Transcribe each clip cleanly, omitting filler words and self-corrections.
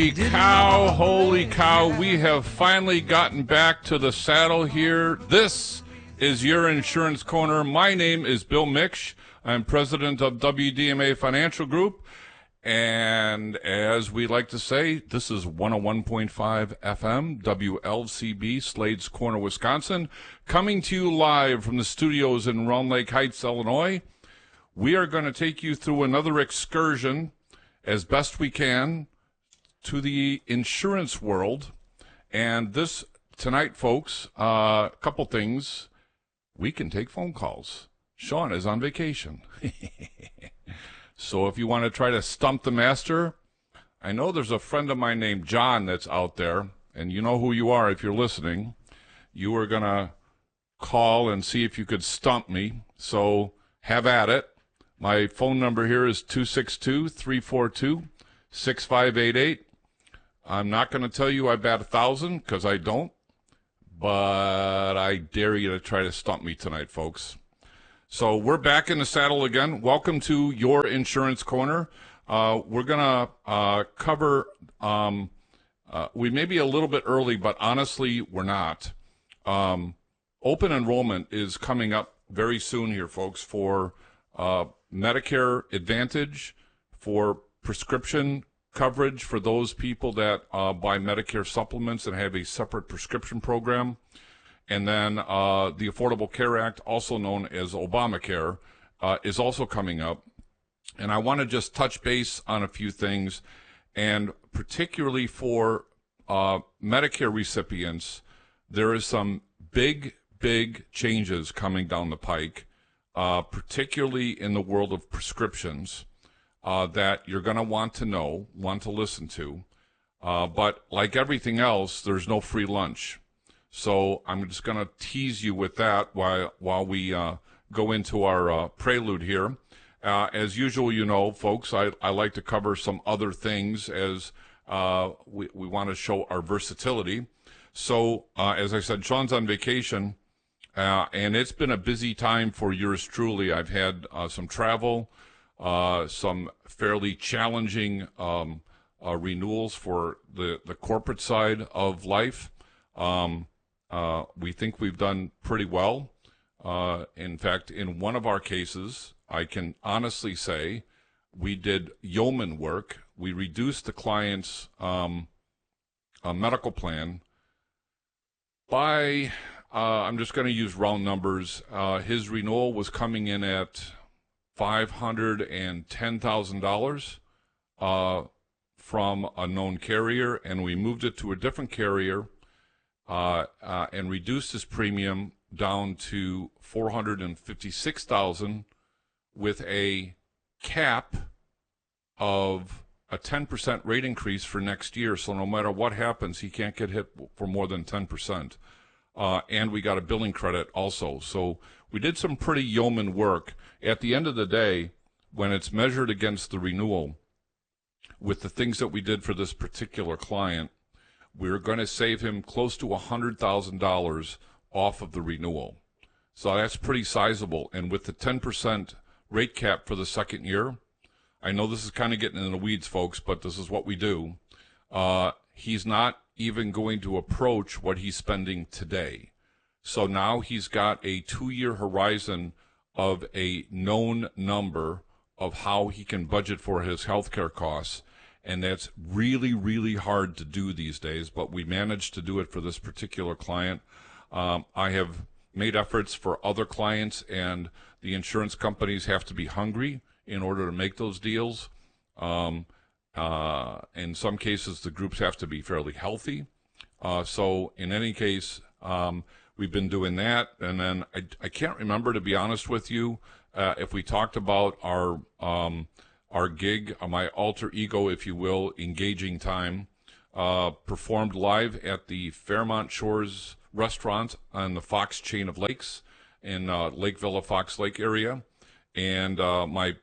Holy cow, we have finally gotten back to the saddle here. This is your Insurance Corner. My name is Bill Miksch. I'm president of WDMA Financial Group. And as we like to say, this is 101.5 FM, WLCB, Slade's Corner, Wisconsin, coming to you live from the studios in Round Lake Heights, Illinois. We are going to take you through another excursion as best we can to the insurance world. And this tonight, folks, a couple things. We can take phone calls. Sean is on vacation. So if you want to try to stump the master, I know there's a friend of mine named John that's out there, and you know who you are if you're listening. You are going to call and see if you could stump me. So have at it. My phone number here is 262-342-6588. I'm not going to tell you I bat 1,000 because I don't, but I dare you to try to stump me tonight, folks. So we're back in the saddle again. Welcome to your Insurance Corner. We're going to cover, we may be a little bit early, but honestly, we're not. Open enrollment is coming up very soon here, folks, for Medicare Advantage, for prescription coverage for those people that buy Medicare supplements and have a separate prescription program. And then the Affordable Care Act, also known as Obamacare, is also coming up. And I want to just touch base on a few things, and particularly for Medicare recipients, there is some big changes coming down the pike, particularly in the world of prescriptions. That you're going to want to know, want to listen to. But like everything else, there's no free lunch. So I'm just going to tease you with that while we go into our prelude here. As usual, you know, folks, I like to cover some other things as we want to show our versatility. So as I said, Sean's on vacation, and it's been a busy time for yours truly. I've had some travel. Some fairly challenging renewals for the corporate side of life. We think we've done pretty well. In fact, in one of our cases, I can honestly say we did yeoman work. We reduced the client's medical plan by, I'm just going to use round numbers. His renewal was coming in at $510,000 from a known carrier, and we moved it to a different carrier and reduced his premium down to $456,000 with a cap of a 10% rate increase for next year. So no matter what happens, he can't get hit for more than 10%. And we got a billing credit also. So we did some pretty yeoman work. At the end of the day, when it's measured against the renewal, with the things that we did for this particular client, we're going to save him close to $100,000 off of the renewal. So that's pretty sizable. And with the 10% rate cap for the second year, I know this is kind of getting in the weeds, folks, but this is what we do. He's not even going to approach what he's spending today. So now he's got a 2-year horizon of a known number of how he can budget for his healthcare costs. And that's really hard to do these days, but we managed to do it for this particular client. I have made efforts for other clients, and the insurance companies have to be hungry in order to make those deals. In some cases, the groups have to be fairly healthy. So in any case, we've been doing that. And then I can't remember, to be honest with you, if we talked about our gig, my alter ego, if you will, Engaging Time, performed live at the Fairmont Shores restaurant on the Fox chain of lakes in Lake Villa, Fox Lake area. And my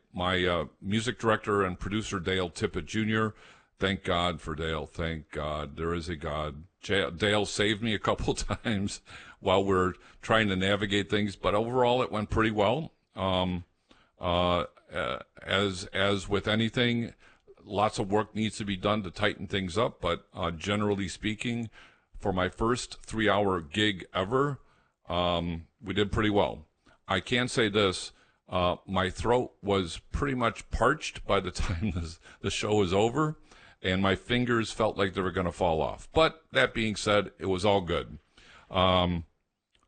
music director and producer, Dale Tippett Jr., thank God for Dale. Thank God. There is a God. Dale saved me a couple times while we're trying to navigate things, but overall it went pretty well. As with anything, lots of work needs to be done to tighten things up, but generally speaking, for my first 3-hour gig ever, we did pretty well. I can say this, my throat was pretty much parched by the time the show was over, and my fingers felt like they were going to fall off. But that being said, it was all good. And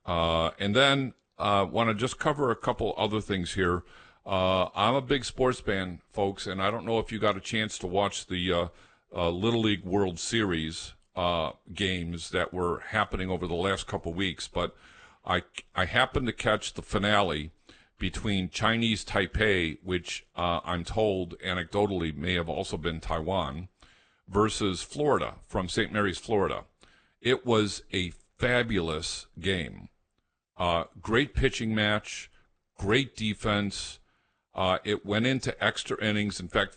then want to just cover a couple other things here. I'm a big sports fan, folks, and I don't know if you got a chance to watch the Little League World Series games that were happening over the last couple weeks, but I happened to catch the finale between Chinese Taipei, which I'm told anecdotally may have also been Taiwan, versus Florida, from St. Mary's, Florida. It was a fabulous game. Great pitching match, great defense. It went into extra innings. In fact,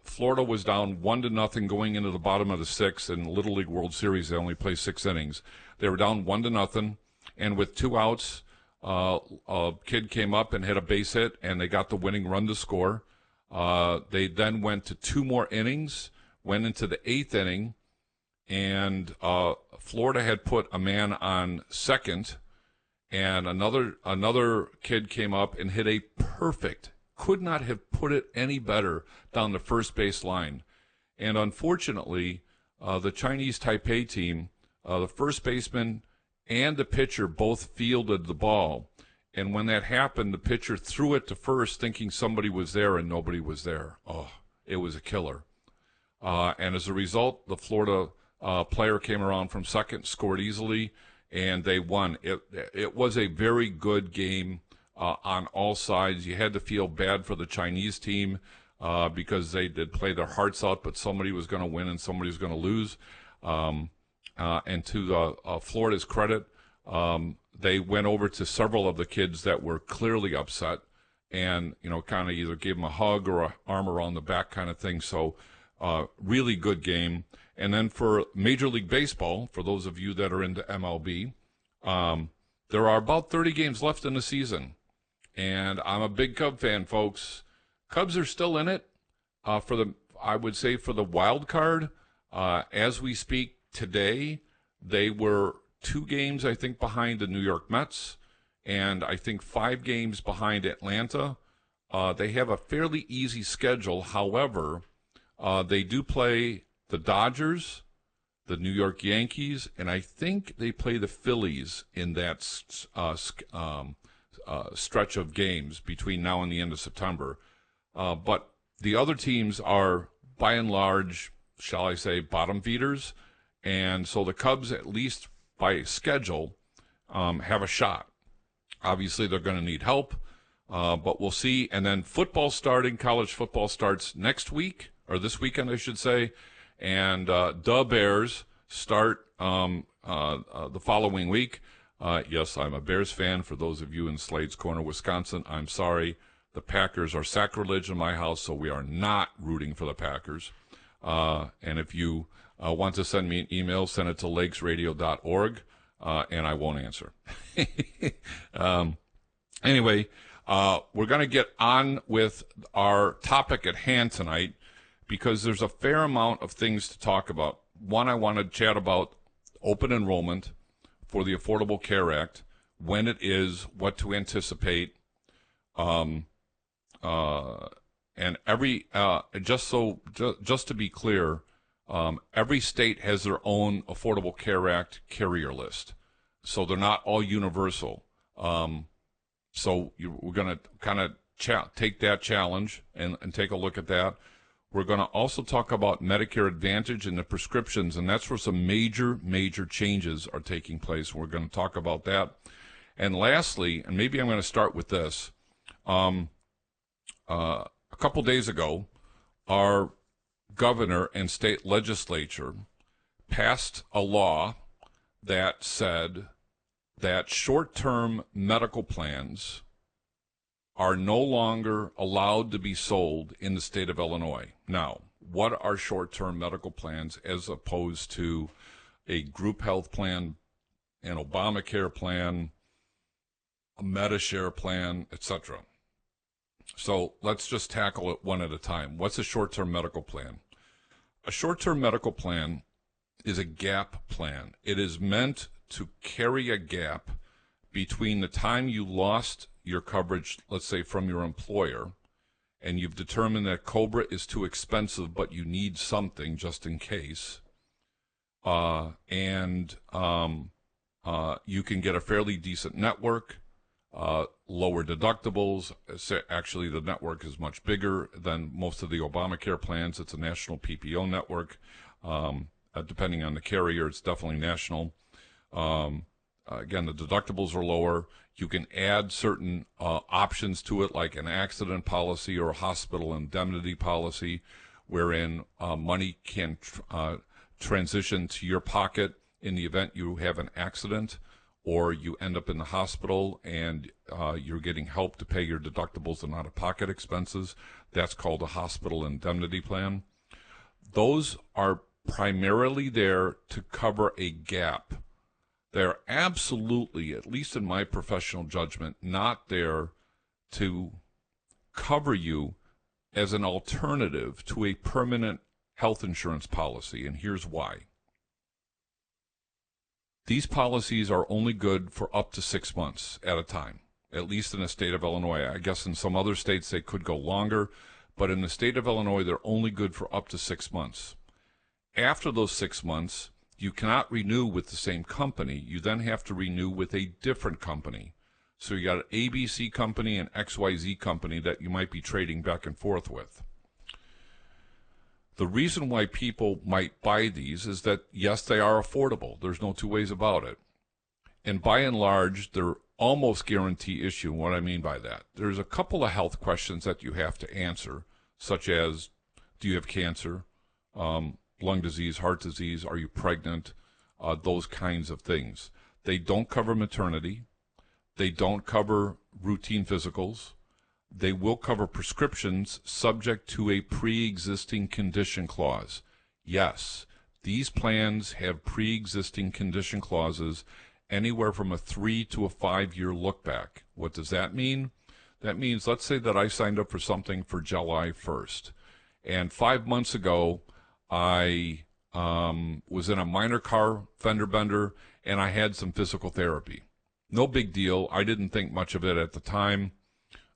Florida was down 1-0 going into the bottom of the sixth. In the Little League World Series, they only play 6 innings. They were down 1-0, and with 2 outs, a kid came up and hit a base hit, and they got the winning run to score. They then went to 2 more innings, went into the 8th inning, and Florida had put a man on second, and another kid came up and hit a perfect, could not have put it any better, down the first base line. And unfortunately, the Chinese Taipei team, the first baseman and the pitcher both fielded the ball. And when that happened, the pitcher threw it to first thinking somebody was there, and nobody was there. Oh, it was a killer. And as a result, the Florida player came around from second, scored easily, and they won. It was a very good game on all sides. You had to feel bad for the Chinese team because they did play their hearts out, but somebody was going to win and somebody was going to lose. And to Florida's credit, they went over to several of the kids that were clearly upset and, kind of either gave them a hug or an arm around the back kind of thing. So really good game. And then for Major League Baseball, for those of you that are into MLB, there are about 30 games left in the season. And I'm a big Cub fan, folks. Cubs are still in it I would say for the wild card. As we speak today, they were 2 games, I think, behind the New York Mets, and I think 5 games behind Atlanta. They have a fairly easy schedule. However, they do play the Dodgers, the New York Yankees, and I think they play the Phillies in that stretch of games between now and the end of September. But the other teams are, by and large, shall I say, bottom feeders. And so the Cubs, at least by schedule, have a shot. Obviously, they're going to need help, but we'll see. And then football starting, college football starts next week, or this weekend, I should say. And the Bears start the following week. Yes, I'm a Bears fan. For those of you in Slade's Corner, Wisconsin, I'm sorry. The Packers are sacrilege in my house, so we are not rooting for the Packers. And if you want to send me an email, send it to lakesradio.org, and I won't answer. Anyway, we're going to get on with our topic at hand tonight because there's a fair amount of things to talk about. One, I want to chat about open enrollment for the Affordable Care Act, when it is, what to anticipate, and every just to be clear, every state has their own Affordable Care Act carrier list, so they're not all universal. So we're going to kind of take that challenge and take a look at that. We're going to also talk about Medicare Advantage and the prescriptions, and that's where some major changes are taking place. We're going to talk about that. And lastly, and maybe I'm going to start with this, a couple days ago, our governor and state legislature passed a law that said that short-term medical plans are no longer allowed to be sold in the state of Illinois. Now, what are short-term medical plans as opposed to a group health plan, an Obamacare plan, a Medicare plan, etc.? So let's just tackle it one at a time. What's a short-term medical plan? A short-term medical plan is a gap plan. It is meant to carry a gap between the time you lost your coverage, let's say from your employer, and you've determined that COBRA is too expensive, but you need something just in case, and you can get a fairly decent network, lower deductibles. Actually, the network is much bigger than most of the Obamacare plans. It's a national PPO network. Depending on the carrier, it's definitely national. Again, the deductibles are lower. You can add certain options to it, like an accident policy or a hospital indemnity policy, wherein money can transition to your pocket in the event you have an accident or you end up in the hospital and you're getting help to pay your deductibles and out-of-pocket expenses. That's called a hospital indemnity plan. Those are primarily there to cover a gap. They're absolutely, at least in my professional judgment, not there to cover you as an alternative to a permanent health insurance policy, and here's why. These policies are only good for up to 6 months at a time, at least in the state of Illinois. I guess in some other states they could go longer, but in the state of Illinois they're only good for up to 6 months. After those 6 months, you cannot renew with the same company. You then have to renew with a different company. So you got an ABC company and XYZ company that you might be trading back and forth with. The reason why people might buy these is that, yes, they are affordable. There's no two ways about it. And by and large, they're almost guarantee issue. And what I mean by that, there's a couple of health questions that you have to answer, such as, do you have cancer, lung disease, heart disease, are you pregnant, those kinds of things. They don't cover maternity. They don't cover routine physicals. They will cover prescriptions subject to a pre-existing condition clause. Yes, these plans have pre-existing condition clauses anywhere from a 3 to a 5 year look back. What does that mean? That means, let's say that I signed up for something for July 1st, and 5 months ago I was in a minor car fender bender and I had some physical therapy. No big deal. I didn't think much of it at the time.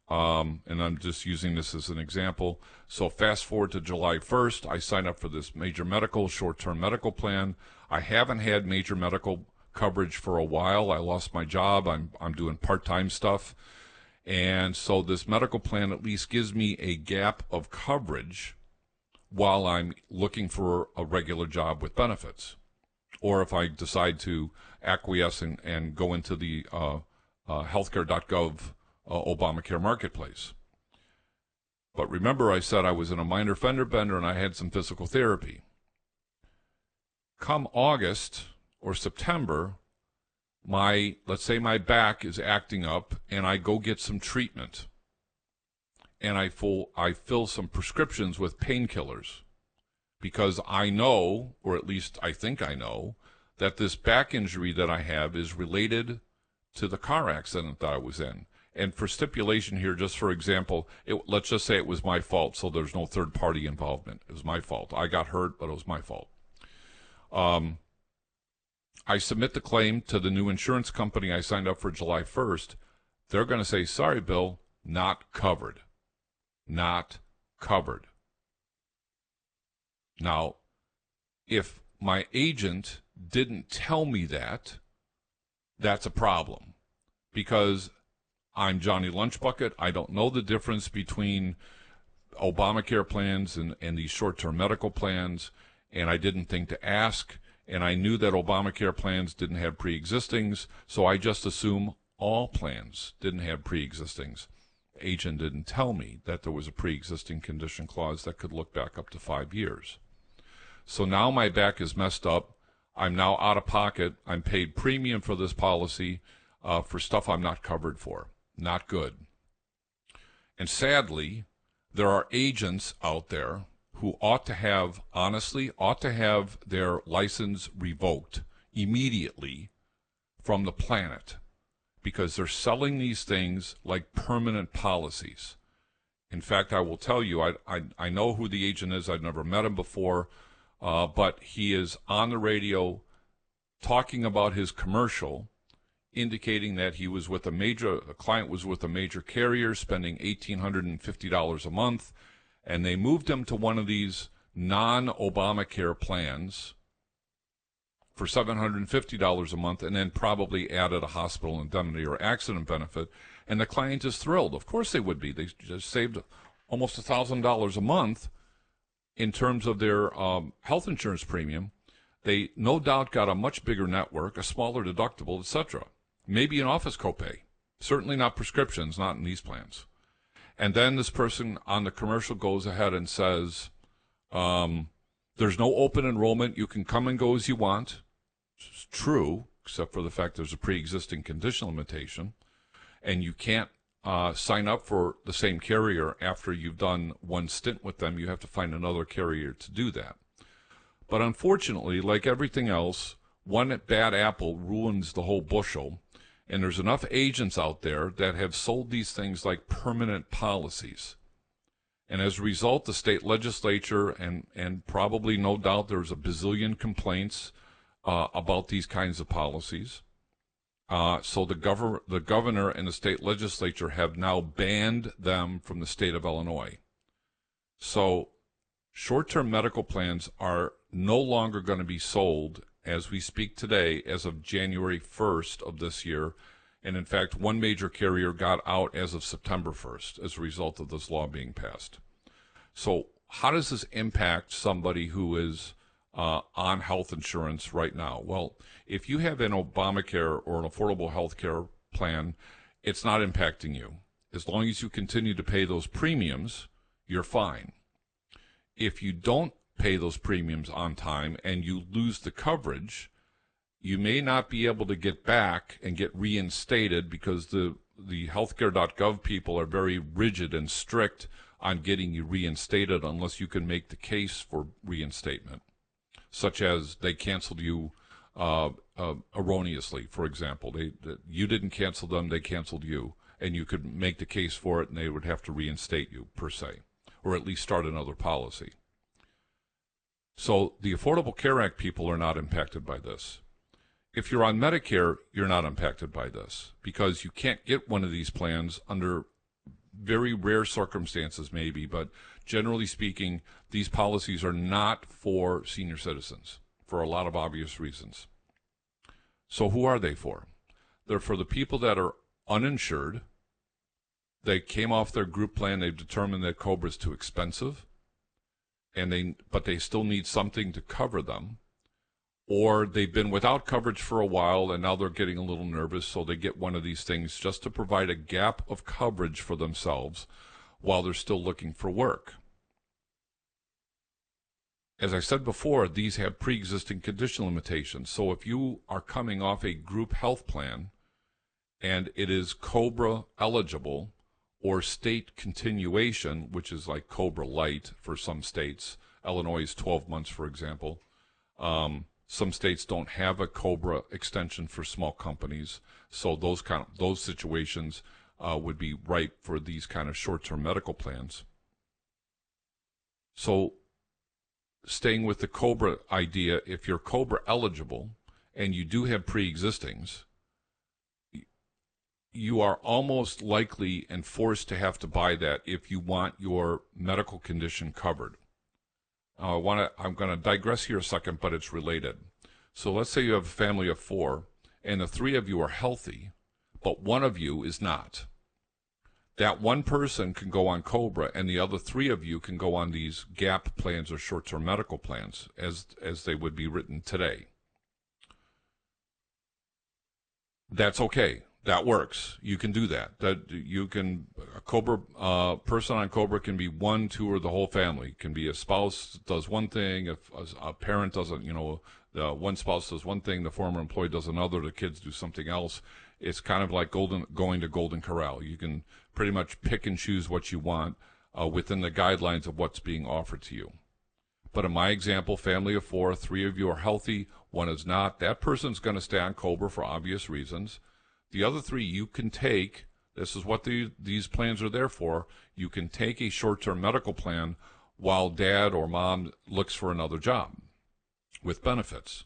And I'm just using this as an example. So fast forward to July 1st, I signed up for this major medical, short-term medical plan. I haven't had major medical coverage for a while. I lost my job. I'm doing part-time stuff. And so this medical plan at least gives me a gap of coverage while I'm looking for a regular job with benefits. Or if I decide to acquiesce and go into the healthcare.gov Obamacare marketplace. But remember, I said I was in a minor fender bender and I had some physical therapy. Come August or September, let's say my back is acting up and I go get some treatment. And I fill some prescriptions with painkillers because I know, or at least I think I know, that this back injury that I have is related to the car accident that I was in. And for stipulation here, just for example, let's just say it was my fault, so there's no third-party involvement. It was my fault. I got hurt, but it was my fault. I submit the claim to the new insurance company I signed up for July 1st. They're going to say, sorry, Bill, not covered. Not covered. Now, if my agent didn't tell me that, that's a problem. Because I'm Johnny Lunchbucket. I don't know the difference between Obamacare plans and these short-term medical plans, and I didn't think to ask, and I knew that Obamacare plans didn't have pre-existings, so I just assume all plans didn't have pre-existings. Agent didn't tell me that there was a pre-existing condition clause that could look back up to 5 years. So now my back is messed up. I'm now out of pocket. I'm paid premium for this policy for stuff I'm not covered for. Not good. And sadly, there are agents out there who honestly ought to have their license revoked immediately from the planet because they're selling these things like permanent policies. In fact, I will tell you, I know who the agent is. I've never met him before, but he is on the radio talking about his commercial, indicating that a client was with a major carrier, spending $1,850 a month, and they moved him to one of these non-Obamacare plans for $750 a month, and then probably added a hospital indemnity or accident benefit, and the client is thrilled. Of course they would be. They just saved almost $1,000 a month in terms of their health insurance premium. They no doubt got a much bigger network, a smaller deductible, etc. Maybe an office copay. Certainly not prescriptions, not in these plans. And then this person on the commercial goes ahead and says, there's no open enrollment. You can come and go as you want. It's true, except for the fact there's a pre-existing condition limitation. And you can't sign up for the same carrier after you've done one stint with them. You have to find another carrier to do that. But unfortunately, like everything else, one bad apple ruins the whole bushel. And there's enough agents out there that have sold these things like permanent policies. And as a result, the state legislature, and probably no doubt there's a bazillion complaints about these kinds of policies. So the governor and the state legislature have now banned them from the state of Illinois. So short-term medical plans are no longer going to be sold as we speak today as of January 1st of this year. And in fact, one major carrier got out as of September 1st as a result of this law being passed. So how does this impact somebody who is on health insurance right now? Well, if you have an Obamacare or an affordable health care plan, it's not impacting you. As long as you continue to pay those premiums, you're fine. If you don't pay those premiums on time and you lose the coverage, you may not be able to get back and get reinstated because the healthcare.gov people are very rigid and strict on getting you reinstated unless you can make the case for reinstatement, such as they canceled you erroneously, for example. You didn't cancel them, they canceled you, and you could make the case for it and they would have to reinstate you, per se, or at least start another policy. So the Affordable Care Act people are not impacted by this. If you're on Medicare, you're not impacted by this because you can't get one of these plans under very rare circumstances maybe, but generally speaking, these policies are not for senior citizens for a lot of obvious reasons. So who are they for? They're for the people that are uninsured. They came off their group plan. They've determined that COBRA is too expensive, but they still need something to cover them. Or they've been without coverage for a while and now they're getting a little nervous, so they get one of these things just to provide a gap of coverage for themselves while they're still looking for work. As I said before, these have pre-existing condition limitations. So if you are coming off a group health plan and it is COBRA eligible or state continuation, which is like COBRA Light for some states, Illinois is 12 months, for example. Some states don't have a COBRA extension for small companies, so those situations would be ripe for these kind of short-term medical plans. So staying with the COBRA idea, if you're COBRA eligible and you do have pre-existings, you are almost likely and forced to have to buy that if you want your medical condition covered. I'm going to digress here a second, but it's related. So let's say you have a family of 4, and the 3 of you are healthy, but one of you is not. That one person can go on COBRA, and the other 3 of you can go on these GAP plans or short-term medical plans, as they would be written today. That's okay. That works. You can do that. A COBRA person on COBRA can be 1, 2, or the whole family. It can be a spouse does one thing, if a parent doesn't, the one spouse does one thing, the former employee does another, the kids do something else. It's kind of like going to Golden Corral. You can pretty much pick and choose what you want within the guidelines of what's being offered to you. But in my example, family of 4, 3 of you are healthy, 1 is not. That person's going to stay on COBRA for obvious reasons. The other 3 you can take This is what these plans are there for. You can take a short-term medical plan while dad or mom looks for another job with benefits.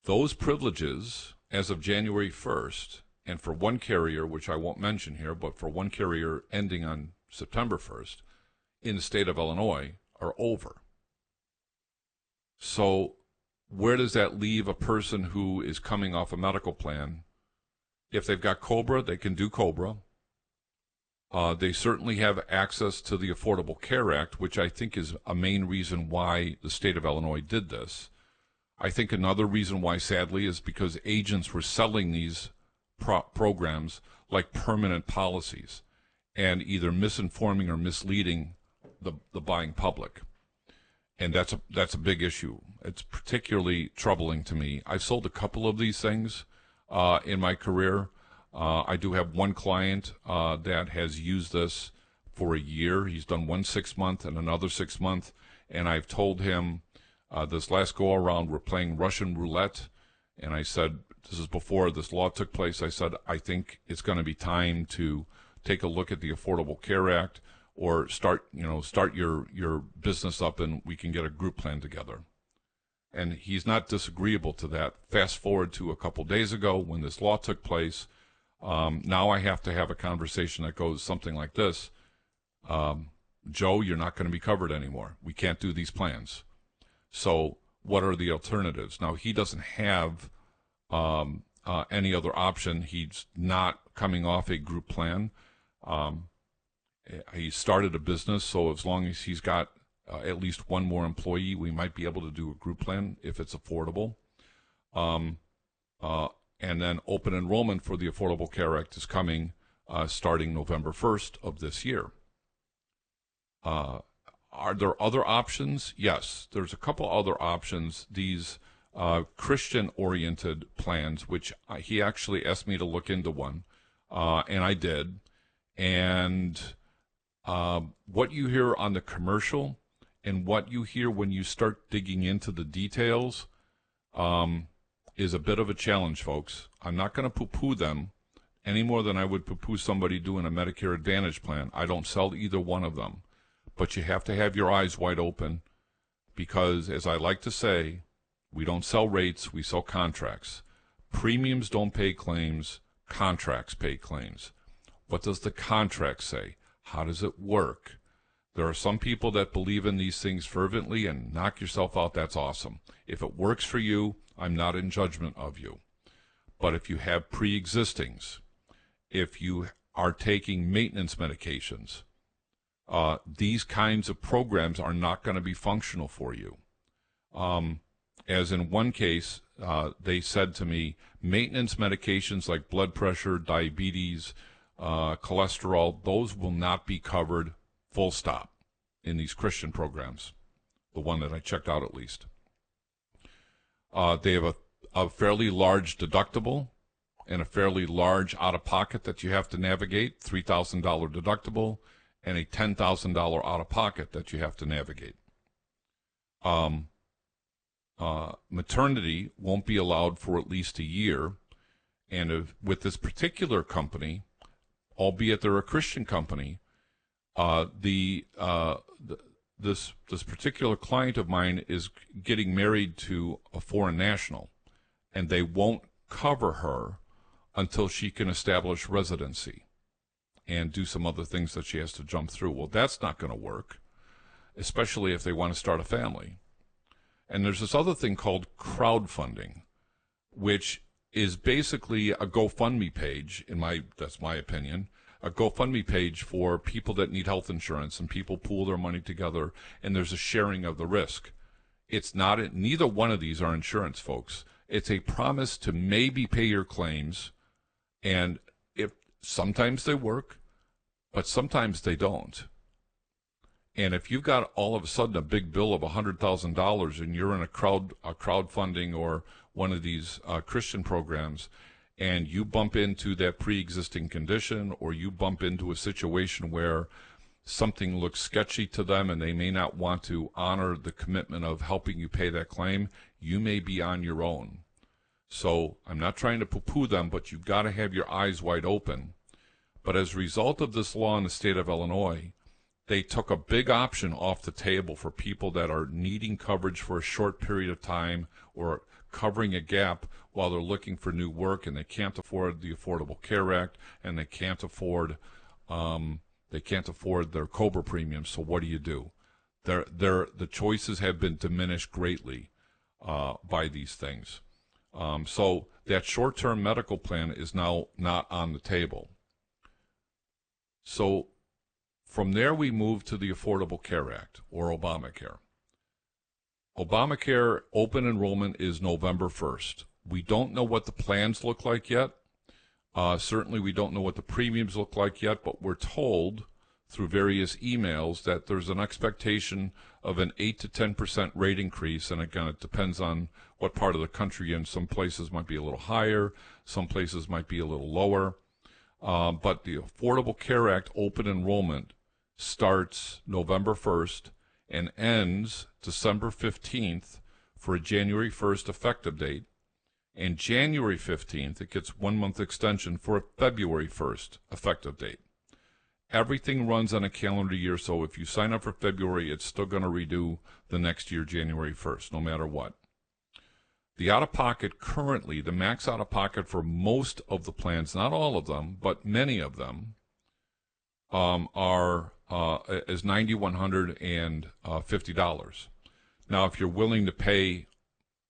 Those privileges, as of January 1st, and for one carrier, which I won't mention here, but for one carrier ending on September 1st, in the state of Illinois, are over. So where does that leave a person who is coming off a medical plan? If they've got COBRA, they can do COBRA. They certainly have access to the Affordable Care Act, which I think is a main reason why the state of Illinois did this. I think another reason why, sadly, is because agents were selling these programs like permanent policies and either misinforming or misleading the buying public. And that's a big issue. It's particularly troubling to me. I've sold a couple of these things in my career. I do have one client that has used this for a year. He's done one 6-month and another 6-month, and I've told him this last go around we're playing Russian roulette, and I said, this is before this law took place, I said, I think it's going to be time to take a look at the Affordable Care Act or start your business up and we can get a group plan together. And he's not disagreeable to that. Fast forward to a couple days ago when this law took place. Now I have to have a conversation that goes something like this. Joe, you're not going to be covered anymore. We can't do these plans. So what are the alternatives? Now, he doesn't have any other option. He's not coming off a group plan. He started a business, so as long as he's got at least one more employee, we might be able to do a group plan if it's affordable. And then open enrollment for the Affordable Care Act is coming starting November 1st of this year. Are there other options? Yes, there's a couple other options. These Christian-oriented plans, which he actually asked me to look into one, and I did. And what you hear on the commercial and what you hear when you start digging into the details is a bit of a challenge, folks. I'm not going to poo-poo them any more than I would poo-poo somebody doing a Medicare Advantage plan. I don't sell either one of them. But you have to have your eyes wide open because, as I like to say, we don't sell rates, we sell contracts. Premiums don't pay claims, contracts pay claims. What does the contract say? How does it work? There are some people that believe in these things fervently and knock yourself out. That's awesome. If it works for you, I'm not in judgment of you. But if you have pre-existings, if you are taking maintenance medications, these kinds of programs are not going to be functional for you. As in one case, they said to me, maintenance medications like blood pressure, diabetes, cholesterol, those will not be covered full stop in these Christian programs, the one that I checked out at least. They have a fairly large deductible and a fairly large out-of-pocket that you have to navigate, $3,000 deductible, and a $10,000 out-of-pocket that you have to navigate. Maternity won't be allowed for at least a year, and with this particular company, albeit they're a Christian company, this particular client of mine is getting married to a foreign national, and they won't cover her until she can establish residency and do some other things that she has to jump through. Well, that's not going to work, especially if they want to start a family. And there's this other thing called crowdfunding, which is basically a GoFundMe page, that's my opinion, a GoFundMe page for people that need health insurance, and people pool their money together, and there's a sharing of the risk. It's not, neither one of these are insurance, folks. It's a promise to maybe pay your claims, and if sometimes they work, but sometimes they don't. And if you've got all of a sudden a big bill of $100,000 and you're in a crowdfunding or one of these Christian programs, and you bump into that pre-existing condition, or you bump into a situation where something looks sketchy to them and they may not want to honor the commitment of helping you pay that claim, you may be on your own. So I'm not trying to poo-poo them, but you've got to have your eyes wide open. But as a result of this law in the state of Illinois, they took a big option off the table for people that are needing coverage for a short period of time or covering a gap while they're looking for new work, and they can't afford the Affordable Care Act, and they can't afford their COBRA premiums. So what do? The choices have been diminished greatly by these things. So that short-term medical plan is now not on the table. So from there we move to the Affordable Care Act, or Obamacare. Obamacare open enrollment is November 1st. We don't know what the plans look like yet. Certainly we don't know what the premiums look like yet, but we're told through various emails that there's an expectation of an 8 to 10% rate increase, and again, it depends on what part of the country you're in. Some places might be a little higher, some places might be a little lower. But the Affordable Care Act open enrollment starts November 1st and ends December 15th for a January 1st effective date. And January 15th, it gets 1 month extension for a February 1st effective date. Everything runs on a calendar year, so if you sign up for February, it's still going to redo the next year, January 1st, no matter what. The out-of-pocket currently, the max out-of-pocket for most of the plans, not all of them, but many of them, is $9,150. Now, if you're willing to pay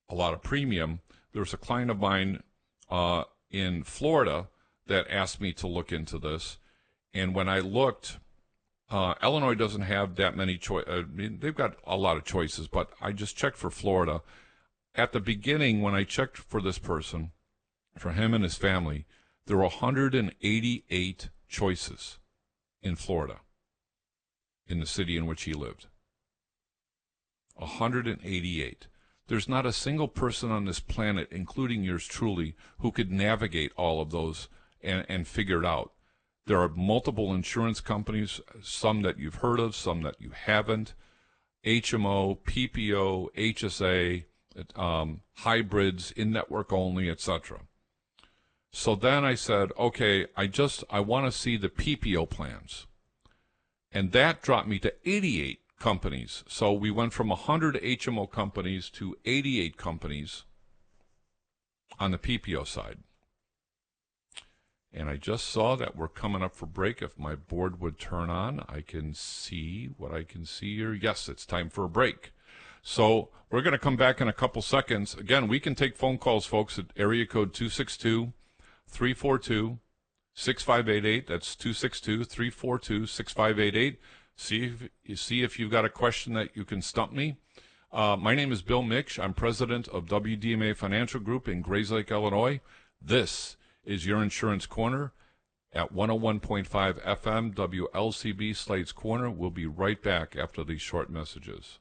a lot of premium, there's a client of mine in Florida that asked me to look into this, and when I looked, Illinois doesn't have that many choices. They've got a lot of choices, but I just checked for Florida. At the beginning, when I checked for this person, for him and his family, there were 188 choices in Florida, in the city in which he lived. 188. There's not a single person on this planet, including yours truly, who could navigate all of those and figure it out. There are multiple insurance companies, some that you've heard of, some that you haven't, HMO, PPO, HSA, hybrids, in-network only, etc. So then I said, okay, I want to see the PPO plans. And that dropped me to 88 companies. So we went from 100 HMO companies to 88 companies on the PPO side. And I just saw that we're coming up for break. If my board would turn on, I can see what I can see here. Yes, it's time for a break. So we're going to come back in a couple seconds. Again, we can take phone calls, folks, at area code 262-342-6588. That's 262-342-6588. See if you've got a question that you can stump me. My name is Bill Miksch. I'm president of WDMA Financial Group in Grayslake, Illinois. This is your Insurance Corner at 101.5 FM WLCB Slate's Corner. We'll be right back after these short messages.